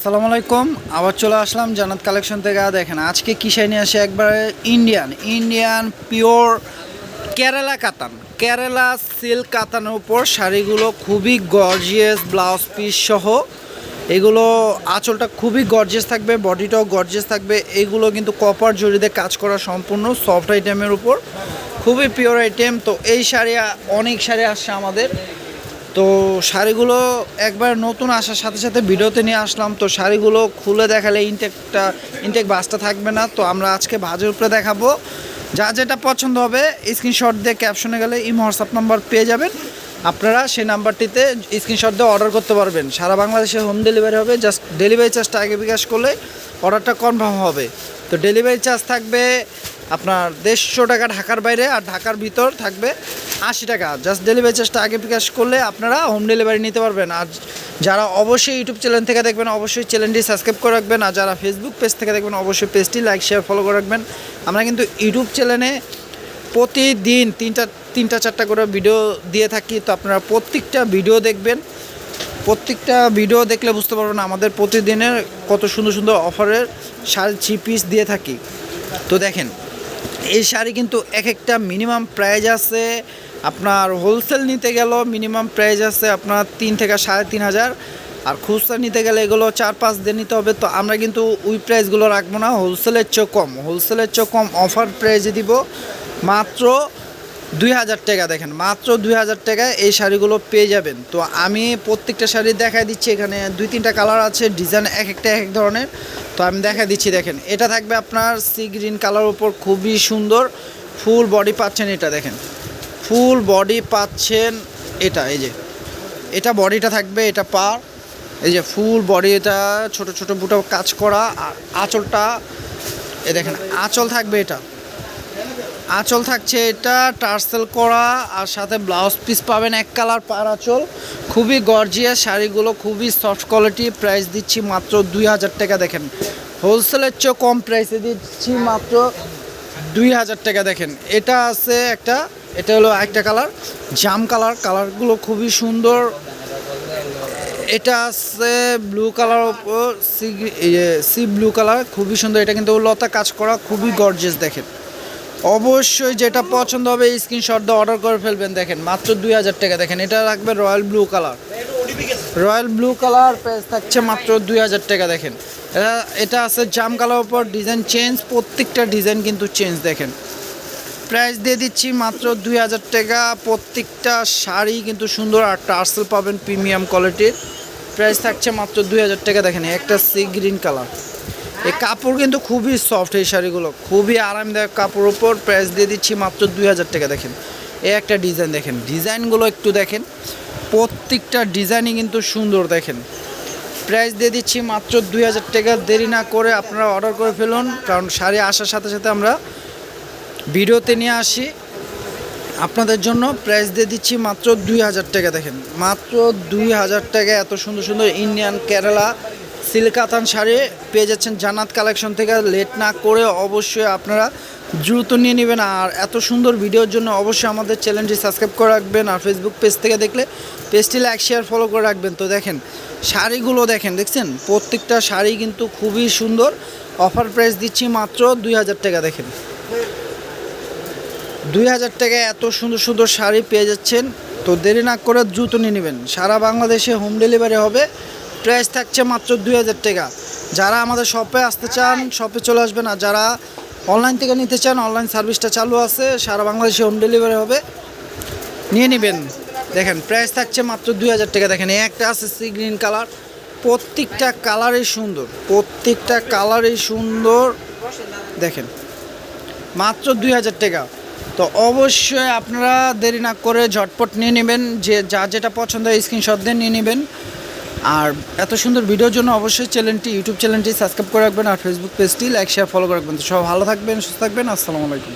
আসসালামু আলাইকুম। আবার চলে আসলাম জান্নাত কালেকশন থেকে। দেখেন আজকে কী শাড়ি নিয়ে আসে, একবারে ইন্ডিয়ান পিওর কেরালা সিল্ক কাতানের উপর শাড়িগুলো খুবই গর্জিয়াস, ব্লাউজ পিস সহ। এগুলো আঁচলটা খুবই গর্জিয়াস থাকবে, বডিটাও গর্জিয়াস থাকবে। এগুলো কিন্তু কপার জরিতে কাজ করা, সম্পূর্ণ সফট আইটেমের উপর, খুবই পিওর আইটেম। তো এই শাড়ি অনেক শাড়ি আসছে আমাদের। তো শাড়িগুলো একবার নতুন আসার সাথে সাথে ভিডিওতে নিয়ে আসলাম। তো শাড়িগুলো খুলে দেখালে ইনটেক বাসটা থাকবে না। তো আমরা আজকে ভাজের উপরে দেখাবো। যা যেটা পছন্দ হবে স্ক্রিনশট দিয়ে ক্যাপশনে গেলে হোয়াটসঅ্যাপ নাম্বার পেয়ে যাবেন। আপনারা সেই নাম্বারটিতে স্ক্রিনশট দিয়ে অর্ডার করতে পারবেন। সারা বাংলাদেশে হোম ডেলিভারি হবে। জাস্ট ডেলিভারি চার্জটা আগে বিকাশ করলে অর্ডারটা কনফার্ম হবে। তো ডেলিভারি চার্জ থাকবে আপনার 150 টাকা ঢাকার বাইরে, আর ঢাকার ভিতর থাকবে 80 টাকা। জাস্ট ডেলিভারি চার্জটা আগে বিকাশ করলে আপনারা হোম ডেলিভারি নিতে পারবেন। আর যারা অবশ্যই ইউটিউব চ্যানেল থেকে দেখবেন অবশ্যই চ্যানেলটি সাবস্ক্রাইব করে রাখবেন। আর যারা ফেসবুক পেজ থেকে দেখবেন অবশ্যই পেজটি লাইক শেয়ার ফলো করে রাখবেন। আমরা কিন্তু ইউটিউব চ্যানেলে প্রতিদিন তিনটা চারটা করে ভিডিও দিয়ে থাকি। তো আপনারা প্রত্যেকটা ভিডিও দেখবেন। প্রত্যেকটা ভিডিও দেখলে বুঝতে পারবেন আমাদের প্রতিদিনের কত সুন্দর সুন্দর অফারের শাড়ি 3 পিস দিয়ে থাকি। তো দেখেন এই শাড়ি কিন্তু এক একটা মিনিমাম প্রাইস আছে। আপনার হোলসেল নিতে গেলেও মিনিমাম প্রাইস আছে আপনার 3 থেকে 3,500, আর খুচরা নিতে গেলে এগুলো 4-5 দিয়ে নিতে হবে। তো আমরা কিন্তু ওই প্রাইসগুলো রাখবো না, হোলসেলের চেয়েও কম অফার প্রাইসে দিব মাত্র 2,000 টাকা। দেখেন মাত্র 2,000 টাকায় এই শাড়িগুলো পেয়ে যাবেন। তো আমি প্রত্যেকটা শাড়ি দেখাই দিচ্ছি। এখানে 2-3টা কালার আছে, ডিজাইন এক একটা এক ধরনের। তো আমি দেখা দিচ্ছি। দেখেন এটা থাকবে আপনার সি গ্রিন কালার উপর, খুবই সুন্দর। ফুল বডি পাচ্ছেন, এটা দেখেন ফুল বডি পাচ্ছেন। এটা এই যে এটা বডিটা থাকবে, এটা পার, এই যে ফুল বডি, এটা ছোট ছোট বুটা কাজ করা। আর আঁচলটা এই দেখেন আঁচল থাকবে, এটা আঁচল থাকছে, এটা টার্সেল করা, আর সাথে ব্লাউজ পিস পাবেন এক কালার পার আঁচল। খুবই গর্জিয়াস শাড়িগুলো, খুবই সফট কোয়ালিটি। প্রাইস দিচ্ছি মাত্র 2,000 টাকা। দেখেন হোলসেলের চেয়েও কম প্রাইসে দিচ্ছি মাত্র 2,000 টাকা। দেখেন এটা আছে একটা, এটা হলো একটা কালার জাম কালারগুলো খুবই সুন্দর। এটা আছে ব্লু কালার উপর, সি ব্লু কালার, খুবই সুন্দর। এটা কিন্তু লতা কাজ করা, খুবই গর্জিয়াস। দেখেন অবশ্যই যেটা পছন্দ হবে স্ক্রিনশট দিয়ে অর্ডার করে ফেলবেন। দেখেন মাত্র 2,000 টাকা। দেখেন এটা রাখবে রয়্যাল ব্লু কালার, প্রাইস থাকছে মাত্র 2,000 টাকা। দেখেন এটা আছে জাম কালার উপর, ডিজাইন চেঞ্জ, প্রত্যেকটা ডিজাইন কিন্তু চেঞ্জ। দেখেন প্রাইস দিয়ে দিচ্ছি মাত্র 2,000 টাকা। প্রত্যেকটা শাড়ি কিন্তু সুন্দর, আর টার্সেল পাবেন প্রিমিয়াম কোয়ালিটির। প্রাইস থাকছে মাত্র 2,000 টাকা। দেখেন একটা সি গ্রিন কালার, এই কাপড় কিন্তু খুবই সফট, এই শাড়িগুলো খুবই আরামদায়ক কাপড় উপর। প্রাইস দিয়ে দিচ্ছি মাত্র 2,000 টাকা। দেখেন এই একটা ডিজাইন, দেখেন ডিজাইনগুলো একটু দেখেন, প্রত্যেকটা ডিজাইনই কিন্তু সুন্দর। দেখেন প্রাইস দিয়ে দিচ্ছি মাত্র 2,000 টাকা। দেরি না করে আপনারা অর্ডার করে ফেলুন, কারণ শাড়ি আসার সাথে সাথে আমরা ভিডিওতে নিয়ে আসি আপনাদের জন্য। প্রাইস দিয়ে দিচ্ছি মাত্র 2,000 টাকা। দেখেন মাত্র 2,000 টাকা এত সুন্দর সুন্দর ইন্ডিয়ান কেরালা সিল্ক কাতান শাড়ি পেয়ে যাচ্ছেন জান্নাত কালেকশন থেকে। লেট না করে অবশ্যই আপনারা দ্রুত নিয়ে নেবেন। আর এত সুন্দর ভিডিওর জন্য অবশ্যই আমাদের চ্যানেলটি সাবস্ক্রাইব করে রাখবেন। আর ফেসবুক পেজ থেকে দেখলে পেজটি লাইক শেয়ার ফলো করে রাখবেন। তো দেখেন শাড়িগুলো দেখছেন প্রত্যেকটা শাড়ি কিন্তু খুবই সুন্দর। অফার প্রাইস দিচ্ছি মাত্র 2,000 টাকা। দেখেন 2,000 টাকায় এত সুন্দর সুন্দর শাড়ি পেয়ে যাচ্ছেন। তো দেরি না করে দ্রুত নিয়ে নেবেন। সারা বাংলাদেশে হোম ডেলিভারি হবে। প্রাইস থাকছে মাত্র 2,000 টাকা। যারা আমাদের শপে আসতে চান শপে চলে আসবেন, আর যারা অনলাইন থেকে নিতে চান অনলাইন সার্ভিসটা চালু আছে। সারা বাংলাদেশে হোম ডেলিভারি হবে, নিয়ে নেবেন। দেখেন প্রাইস থাকছে মাত্র 2,000 টাকা। দেখেন এই একটা আছে সি গ্রিন কালার, প্রত্যেকটা কালারই সুন্দর। দেখেন মাত্র 2,000 টাকা। তো অবশ্যই আপনারা দেরি না করে ঝটপট নিয়ে নেবেন। যে যা যেটা পছন্দ হয় স্ক্রিনশট দিয়ে নিয়ে নেবেন। আর এত সুন্দর ভিডিওর জন্য অবশ্যই ইউটিউব চ্যানেলটি সাবস্ক্রাইব করে রাখবেন। আর ফেসবুক পেজটি লাইক শেয়ার ফলো করে রাখবেন। তো সব ভালো থাকবেন, সুস্থ থাকবেন। আসসালামু আলাইকুম।